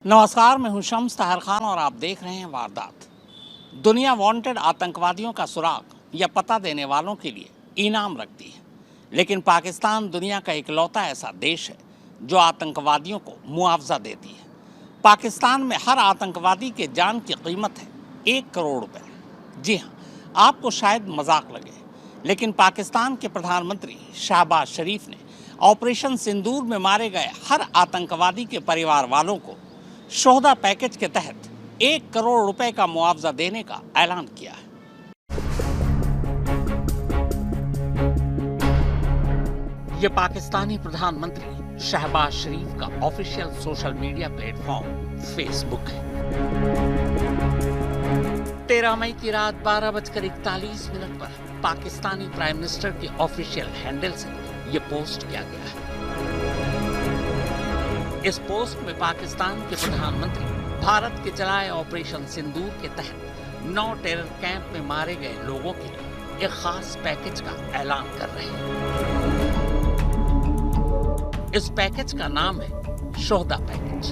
नमस्कार, मैं हूं शम्स ताहिर खान और आप देख रहे हैं वारदात। दुनिया वांटेड आतंकवादियों का सुराग या पता देने वालों के लिए इनाम रखती है, लेकिन पाकिस्तान दुनिया का इकलौता ऐसा देश है जो आतंकवादियों को मुआवजा देती है। पाकिस्तान में हर आतंकवादी के जान की कीमत है 1 करोड़ रुपए। जी हाँ, आपको शायद मजाक लगे, लेकिन पाकिस्तान के प्रधानमंत्री शहबाज शरीफ ने ऑपरेशन सिंदूर में मारे गए हर आतंकवादी के परिवार वालों को शोहदा पैकेज के तहत 1 करोड़ रुपए का मुआवजा देने का ऐलान किया है। ये पाकिस्तानी प्रधानमंत्री शहबाज शरीफ का official social media platform Facebook है। 13 मई की रात 12:41 पर पाकिस्तानी प्राइम मिनिस्टर के ऑफिशियल हैंडल से ये पोस्ट किया गया है। इस पोस्ट में पाकिस्तान के प्रधानमंत्री भारत के चलाए ऑपरेशन सिंदूर के तहत 9 टेरर कैंप में मारे गए लोगों के लिए एक खास पैकेज का ऐलान कर रहे हैं। इस पैकेज का नाम है शोहदा पैकेज,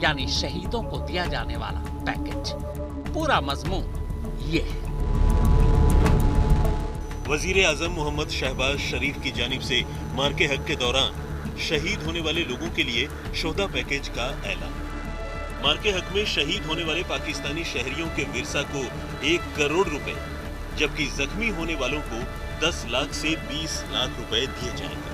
यानी शहीदों को दिया जाने वाला पैकेज। पूरा मजमून ये है। वजीर आजम मोहम्मद शहबाज शरीफ की जानिब से मार्के हक के दौरान शहीद होने वाले लोगों के लिए शोहदा पैकेज का ऐलान। मार्के हक में शहीद होने वाले पाकिस्तानी शहरियों के विरसा को 1 करोड़ रुपए, जबकि जख्मी होने वालों को 10 लाख से 20 लाख रुपए दिए जाएंगे।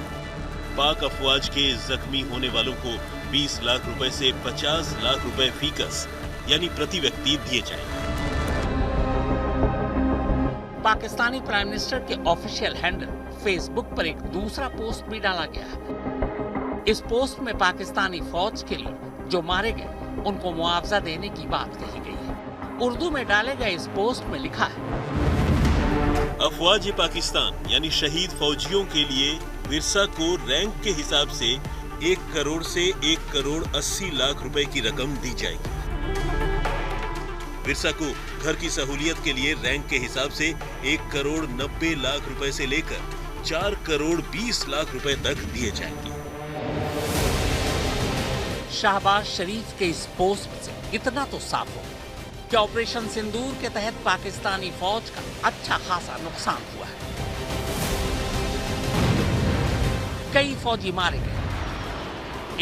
पाक अफवाज के जख्मी होने वालों को 20 लाख रुपए से 50 लाख रुपए फीकस यानी प्रति व्यक्ति दिए जाएंगे। पाकिस्तानी प्राइम मिनिस्टर के ऑफिशियल हैंडल फेसबुक पर एक दूसरा पोस्ट भी डाला गया है। इस पोस्ट में पाकिस्तानी फौज के लिए जो मारे गए उनको मुआवजा देने की बात कही गई है। उर्दू में डाले गए इस पोस्ट में लिखा है, अफवाज पाकिस्तान यानी शहीद फौजियों के लिए विरसा को रैंक के हिसाब से 1 करोड़ से 1 करोड़ 80 लाख रुपए की रकम दी जाएगी। विरसा को घर की सहूलियत के लिए रैंक के हिसाब से 1 करोड़ 90 लाख रुपए से लेकर 4 करोड़ 20 लाख रुपए तक दिए जाएंगे। शहबाज शरीफ के इस पोस्ट से इतना तो साफ हो कि ऑपरेशन सिंदूर के तहत पाकिस्तानी फौज का अच्छा खासा नुकसान हुआ है। कई फौजी मारे गए।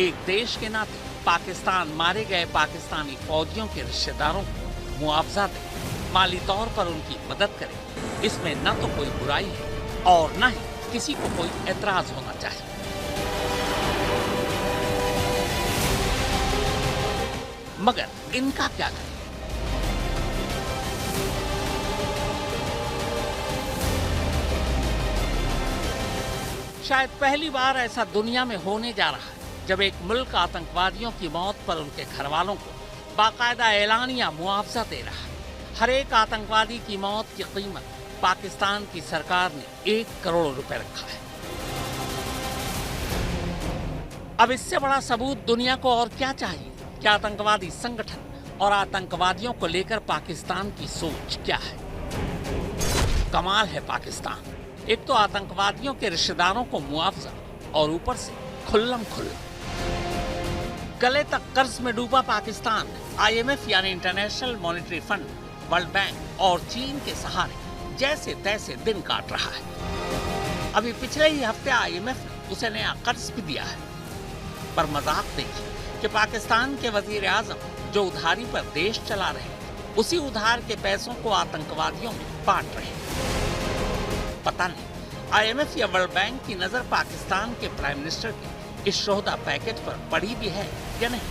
एक देश के नाते पाकिस्तान मारे गए पाकिस्तानी फौजियों के रिश्तेदारों को मुआवजा दे, माली तौर पर उनकी मदद करे, इसमें न तो कोई बुराई है और न ही किसी को कोई एतराज होना चाहिए। मगर इनका क्या करें? शायद पहली बार ऐसा दुनिया में होने जा रहा है जब एक मुल्क आतंकवादियों की मौत पर उनके घर वालों को बाकायदा एलानिया मुआवजा दे रहा है। हर एक आतंकवादी की मौत की कीमत पाकिस्तान की सरकार ने 1 करोड़ रुपए रखा है। अब इससे बड़ा सबूत दुनिया को और क्या चाहिए कि आतंकवादी संगठन और आतंकवादियों को लेकर पाकिस्तान की सोच क्या है। कमाल है पाकिस्तान। एक तो आतंकवादियों के रिश्तेदारों को मुआवजा और ऊपर से खुल्लम खुल्ला। गले तक कर्ज में डूबा पाकिस्तान IMF यानी international monetary fund, world bank और चीन के सहारे जैसे तैसे दिन काट रहा है। अभी पिछले ही हफ्ते IMF ने उसे नया कर्ज भी दिया है। पर मजाक देखिए कि पाकिस्तान के वजीर आजम जो उधारी पर देश चला रहे हैं, उसी उधार के पैसों को आतंकवादियों में बांट रहे हैं। पता नहीं IMF या वर्ल्ड बैंक की नजर पाकिस्तान के प्राइम मिनिस्टर के इस शोहदा पैकेज पर पड़ी भी है या नहीं।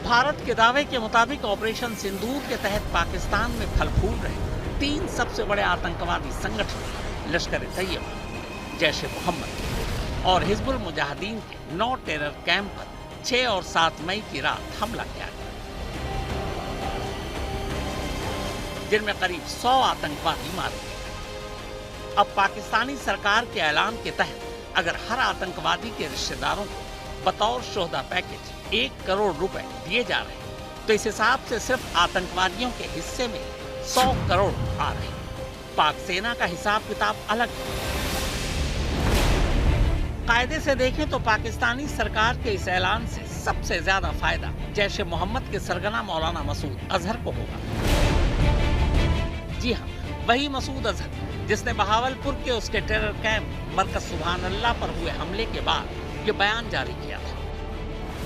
भारत के दावे के मुताबिक ऑपरेशन सिंदूर के तहत पाकिस्तान में फल फूल रहे 3 सबसे बड़े आतंकवादी संगठन लश्कर-ए-तैयबा, जैश-ए-मोहम्मद और हिजबुल मुजाहिदीन के 9 टेरर कैंप पर 6 और 7 मई की रात हमला किया गया, जिनमें करीब 100 आतंकवादी मारे गए। अब पाकिस्तानी सरकार के ऐलान के तहत अगर हर आतंकवादी के रिश्तेदारों को बतौर शोहदा पैकेज 1 करोड़ रुपए दिए जा रहे हैं, तो इस हिसाब से सिर्फ आतंकवादियों के हिस्से में 100 करोड़ आ रहे हैं। पाक सेना का हिसाब किताब अलग है। कायदे से देखें तो पाकिस्तानी सरकार के इस ऐलान से सबसे ज्यादा फायदा जैश ए मोहम्मद के सरगना मौलाना मसूद अजहर को होगा। जी हाँ, वही मसूद अजहर जिसने बहावलपुर के उसके टेरर कैंप मरकज सुभान अल्लाह पर हुए हमले के बाद ये बयान जारी किया था,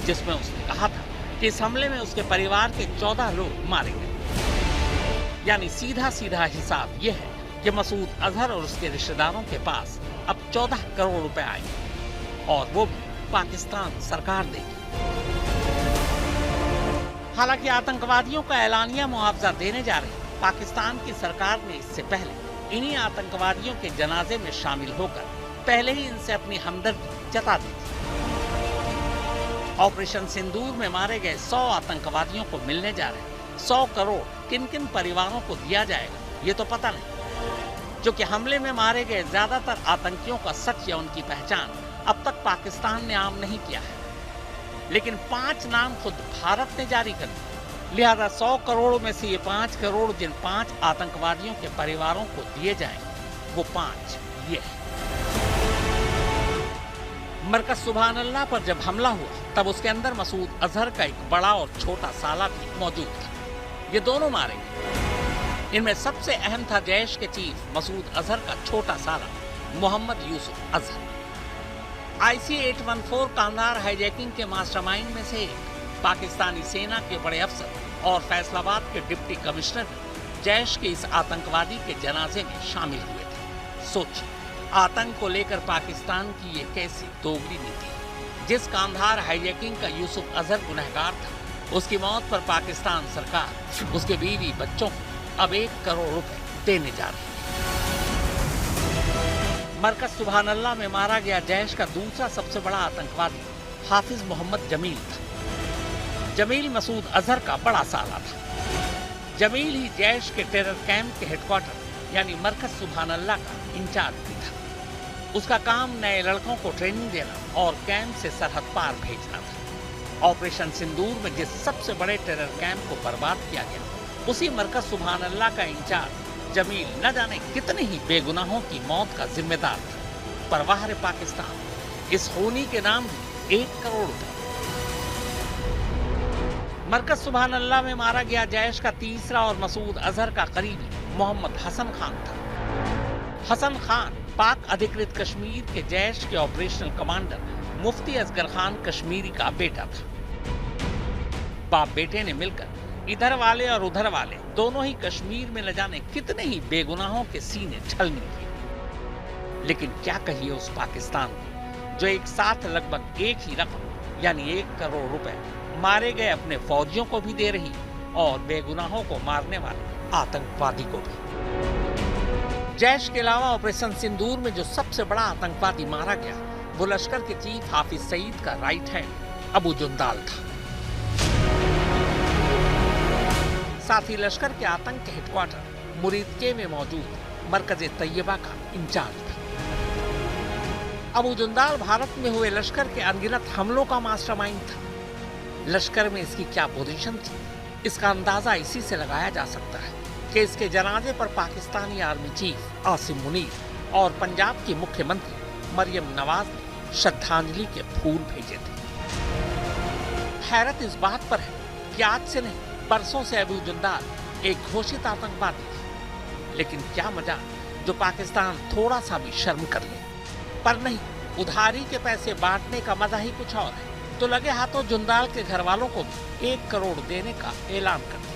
जिसमें उसने कहा था कि इस हमले में उसके परिवार के 14 लोग मारे गए। यानी सीधा सीधा हिसाब यह है कि मसूद अजहर और उसके रिश्तेदारों के पास अब 14 करोड़ रुपए आएंगे और वो भी पाकिस्तान सरकार देगी। हालांकि आतंकवादियों का ऐलानिया मुआवजा देने जा रही पाकिस्तान की सरकार ने इससे पहले इन्हीं आतंकवादियों के जनाजे में शामिल होकर पहले ही इनसे अपनी हमदर्दी जता दी थी। ऑपरेशन सिंदूर में मारे गए 100 आतंकवादियों को मिलने जा रहे 100 करोड़ किन किन परिवारों को दिया जाएगा ये तो पता नहीं, जो कि हमले में मारे गए ज्यादातर आतंकियों का सच या उनकी पहचान अब तक पाकिस्तान ने आम नहीं किया है। लेकिन 5 नाम खुद भारत ने जारी कर दिए, लिहाजा 100 करोड़ में से ये 5 करोड़ जिन 5 आतंकवादियों के परिवारों को दिए जाएंगे वो 5 ये है। मरकज सुभान अल्लाह पर जब हमला हुआ तब उसके अंदर मसूद अजहर का एक बड़ा और छोटा साला भी मौजूद था। ये दोनों मारे गए। इनमें सबसे अहम था जैश के चीफ मसूद अजहर का छोटा साला मोहम्मद यूसुफ अजहर। IC-814 कांधार हाईजैकिंग के मास्टरमाइंड में से एक पाकिस्तानी सेना के बड़े अफसर और फैसलाबाद के डिप्टी कमिश्नर जैश के इस आतंकवादी के जनाजे में शामिल हुए थे। सोचिए, आतंक को लेकर पाकिस्तान की ये कैसी दोगली नीति है। जिस कांधार हाईजैकिंग का यूसुफ अजहर गुनहगार था, उसकी मौत पर पाकिस्तान सरकार उसके बीवी बच्चों को अब 1 करोड़ रुपए देने जा रही है। मरकज सुभान अल्लाह में मारा गया जैश का दूसरा सबसे बड़ा आतंकवादी हाफिज मोहम्मद जमील था। जमील मसूद अजहर का बड़ा साला था। जमील ही जैश के टेरर कैंप के हेडक्वार्टर यानी मरकज सुभान अल्लाह का इंचार्ज भी था। उसका काम नए लड़कों को ट्रेनिंग देना और कैंप से सरहद पार भेजना था। ऑपरेशन सिंदूर में जिस सबसे बड़े टेरर कैंप को बर्बाद किया गया, उसी मरकज सुभान अल्लाह का इंचार्ज जमील न जाने कितने ही बेगुनाहों की मौत का जिम्मेदार था। परवाह रे पाकिस्तान, इस खूनी के नाम भी 1 करोड़ रुपए। मरकज सुभान अल्लाह में मारा गया जैश का तीसरा और मसूद अजहर का करीबी मोहम्मद हसन खान था। हसन खान पाक अधिकृत कश्मीर के जैश के ऑपरेशनल कमांडर मुफ्ती असगर खान कश्मीरी का बेटा था। बाप बेटे ने मिलकर इधर वाले और उधर वाले दोनों ही कश्मीर में न जाने कितने ही बेगुनाहों के सीने छलनी किए। लेकिन क्या कहिए उस पाकिस्तान को जो एक साथ लगभग एक ही रकम यानी 1 करोड़ रुपए मारे गए अपने फौजियों को भी दे रही और बेगुनाहों को मारने वाले आतंकवादी को भी। जैश के अलावा ऑपरेशन सिंदूर में जो सबसे बड़ा आतंकवादी मारा गया वो लश्कर के चीफ हाफिज सईद का राइट हैंड अबू जुंदाल था। साथ ही लश्कर के आतंक के हेडक्वार्टर मुरीदके में मौजूद मरकज तैयबा का इंचार्ज था। अबू जुंदाल भारत में हुए लश्कर के अनगिनत हमलों का मास्टरमाइंड था। लश्कर में इसकी क्या पोजीशन थी, इसका अंदाजा इसी से लगाया जा सकता है कि इसके जनाजे पर पाकिस्तानी आर्मी चीफ आसिम मुनीर और पंजाब की मुख्यमंत्री मरियम नवाज ने श्रद्धांजलि के फूल भेजे थे। हैरत इस बात पर है कि आज से नहीं बरसों से अबू जुंदाल एक घोषित आतंकवादी थे। लेकिन क्या मजा जो पाकिस्तान थोड़ा सा भी शर्म कर ले। पर नहीं, उधारी के पैसे बांटने का मजा ही कुछ और है। तो लगे हाथों जुंदाल के घर वालों को भी 1 करोड़ देने का ऐलान कर दिया।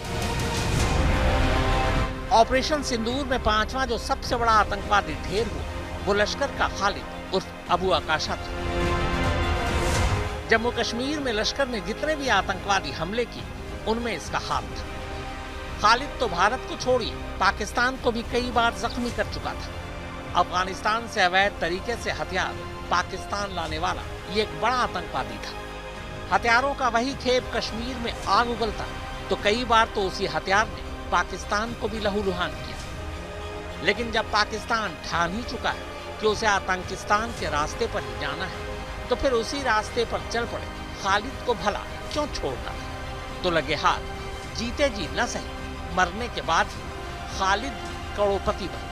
ऑपरेशन सिंदूर में 5वां जो सबसे बड़ा आतंकवादी ढेर हुआ वो लश्कर का खालिद उर्फ अबू आकाशा था। जम्मू कश्मीर में लश्कर ने जितने भी आतंकवादी हमले किए उनमें इसका हाथ था। खालिद तो भारत को छोड़िए पाकिस्तान को भी कई बार जख्मी कर चुका था। अफगानिस्तान से अवैध तरीके से हथियार पाकिस्तान लाने वाला ये एक बड़ा आतंकवादी था। हथियारों का वही खेप कश्मीर में आग उगलता तो कई बार तो उसी हथियार ने पाकिस्तान को भी लहूलुहान किया। लेकिन जब पाकिस्तान ठान ही चुका है कि उसे आतंकिस्तान के रास्ते पर ही जाना है तो फिर उसी रास्ते पर चल पड़े। खालिद को भला क्यों छोड़ना था? तो लगे हाथ जीते जी न सही, मरने के बाद ही खालिद करोड़पति बन गया।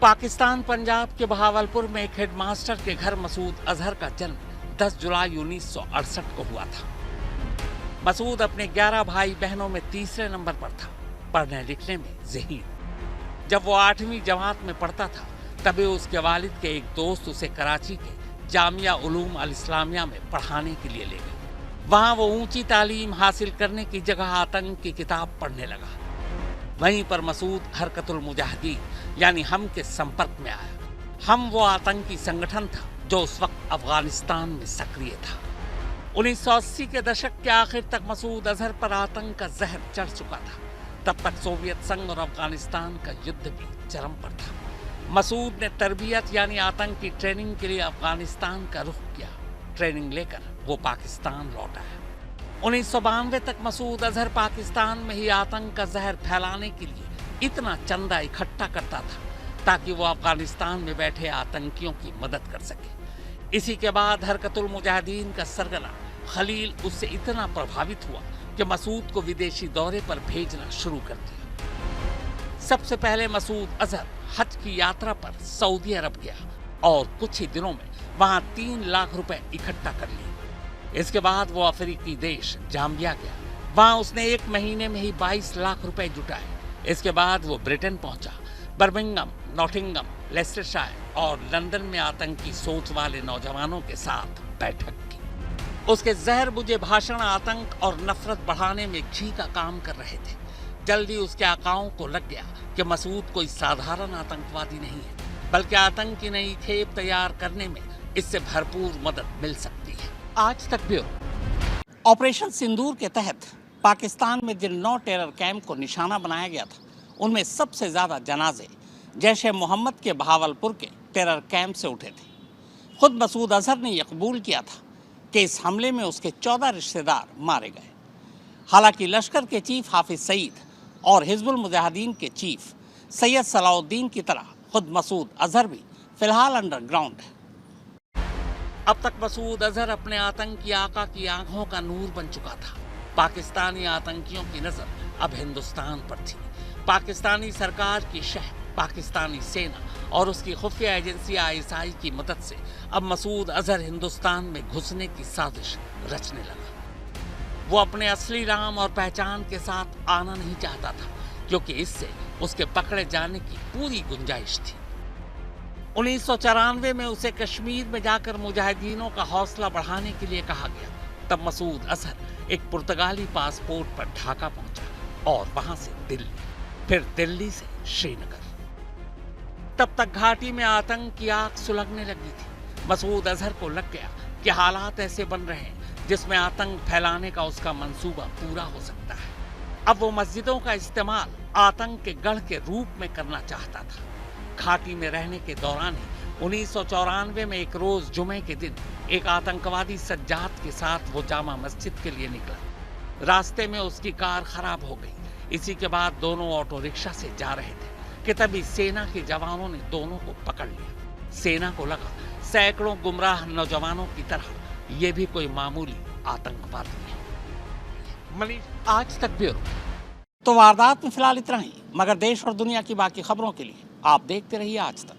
पाकिस्तान पंजाब के बहावलपुर में एक हेडमास्टर के घर मसूद अजहर का जन्म 10 जुलाई 1968 को हुआ था। मसूद अपने 11 भाई बहनों में तीसरे नंबर पर था, पढ़ने लिखने में ज़हीन। जब वो 8वीं जमात में पढ़ता था तभी उसके वालिद के एक दोस्त उसे कराची के जामिया उलूम अल इस्लामिया में पढ़ाने के लिए ले गए। वहाँ वो ऊंची तालीम हासिल करने की जगह आतंक की किताब पढ़ने लगा। वहीं पर मसूद हरकतुल मुजाहिदीन यानी हम के संपर्क में आया। हम वो आतंकी संगठन था जो उस वक्त अफगानिस्तान में सक्रिय था। 1980 के दशक के आखिर तक मसूद अजहर पर आतंक का जहर चढ़ चुका था। तब तक सोवियत संघ और अफगानिस्तान का युद्ध भी चरम पर था। मसूद ने तरबियत यानी आतंक की ट्रेनिंग के लिए अफगानिस्तान का रुख किया। ट्रेनिंग लेकर वो पाकिस्तान लौटा है। 1992 तक मसूद अजहर पाकिस्तान में ही आतंक का जहर फैलाने के लिए इतना चंदा इकट्ठा करता था ताकि वो अफगानिस्तान में बैठे आतंकियों की मदद कर सके। इसी के बाद हरकतुल मुजाहिदीन का सरगना खलील उससे इतना प्रभावित हुआ कि मसूद को विदेशी दौरे पर भेजना शुरू कर दिया। सबसे पहले मसूद अजहर हज की यात्रा पर सऊदी अरब गया और कुछ ही दिनों में वहां 3 लाख रुपए इकट्ठा कर लिए। इसके बाद वो अफ्रीकी देश जाम्बिया गया। वहां उसने 1 महीने में ही 22 लाख रुपए जुटाए। इसके बाद वो ब्रिटेन पहुंचा। बर्मिंघम, नॉटिंघम, लेस्टरशायर और लंदन में आतंकी सोच वाले नौजवानों के साथ बैठक की। उसके जहर बुझे भाषण आतंक और नफरत बढ़ाने में घी का काम कर रहे थे। जल्दी उसके आकाओं को लग गया कि मसूद कोई साधारण आतंकवादी नहीं है, बल्कि आतंक की नई खेप तैयार करने में इससे भरपूर मदद मिल सकती है। आज तक ब्यूरो। ऑपरेशन सिंदूर के तहत पाकिस्तान में जिन 9 टेरर कैंप को निशाना बनाया गया था, उनमें सबसे ज्यादा जनाजे जैश-ए मोहम्मद के बहावलपुर के टेरर कैंप से उठे थे। खुद मसूद अजहर ने यह कबूल किया था कि इस हमले में उसके 14 रिश्तेदार मारे गए। हालांकि लश्कर के चीफ हाफिज सईद और हिजबुल मुजाहिदीन के चीफ सैयद सलाउद्दीन की तरह खुद मसूद अजहर भी फिलहाल अंडरग्राउंड है। अब तक मसूद अजहर अपने आतंकी आका की आंखों का नूर बन चुका था। पाकिस्तानी आतंकियों की नजर अब हिंदुस्तान पर थी। पाकिस्तानी सरकार की शह, पाकिस्तानी सेना और उसकी खुफिया एजेंसी ISI की मदद से अब मसूद अजहर हिंदुस्तान में घुसने की साजिश रचने लगा। वो अपने असली नाम और पहचान के साथ आना नहीं चाहता था, क्योंकि इससे उसके पकड़े जाने की पूरी गुंजाइश थी। 1994 में उसे कश्मीर में जाकर मुजाहिदीनों का हौसला बढ़ाने के लिए कहा गया। तब मसूद अजहर एक पुर्तगाली पासपोर्ट पर ढाका पहुंचा और वहां से दिल्ली, फिर दिल्ली से श्रीनगर। तब तक घाटी में आतंक की आग सुलगने लगी थी। मसूद अजहर को लग गया कि हालात ऐसे बन रहे हैं जिसमें आतंक फैलाने का उसका मंसूबा पूरा हो सकता है। अब वो मस्जिदों का इस्तेमाल आतंक के गढ़ के रूप में करना चाहता था। घाटी में रहने के दौरान ही 1994 में एक रोज जुमे के दिन एक आतंकवादी सज्जाद के साथ वो जामा मस्जिद के लिए निकला। रास्ते में उसकी कार खराब हो गई। इसी के बाद दोनों ऑटो रिक्शा से जा रहे थे कि तभी सेना के जवानों ने दोनों को पकड़ लिया। सेना को लगा सैकड़ों गुमराह नौजवानों की तरह ये भी कोई मामूली आतंकवादी है। मनीष, आज तक ब्यूरो। तो वारदात में फिलहाल इतना ही, मगर देश और दुनिया की बाकी खबरों के लिए आप देखते रहिए आज तक।